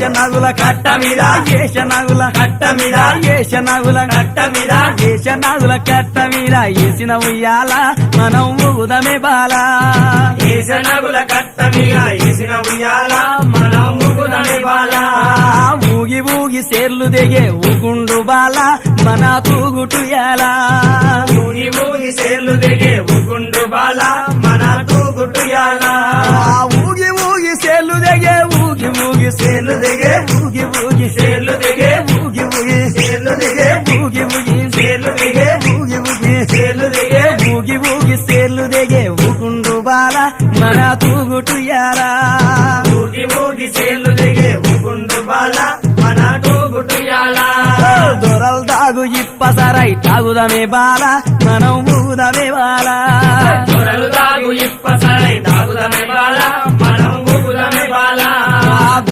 ఏషనగుల కట్ట మీద ఏషనగుల కట్ట మీద ఏషనగుల కట్ట మీద ఏషనగుల కట్ట మీద ఏసిన ఉయ్యాల మనం ఊగుదమే బాల ఏషనగుల కట్ట మీద ఏసిన ఉయ్యాల మనం ఊగుదమే బాల ఊగి ఊగి సేర్లు దిగే ఊగుండు బాల మన తూగుటుయాల ఊగి ఊగి సేర్లు దిగే ఊగుండు బాల మన తూగుటుయాల ఊగి ఊగి సేర్లు దిగే ఊగి ఊగి సేర్లు దిగే ఊగి ఊగి సేర్లు దిగే ఊగి ఊగి సేర్లు దిగే ఊగి ఊగి సేర్లు దిగే ఊగి ఊగి సేర్లు దిగే ఊగి ఊగి సేర్లు దిగే ఊగుండు బాల మన తూగుటుయాల ఊగి ఊగి సేర్లు దిగే ఊగుండు బాల మన తూగుటుయాల దొరలు తాగు ఇప్పసరై తాగుదమే బాల మనం ఊగుదమే బాల దొరలు తాగు ఇప్పసరై తాగుదమే బాల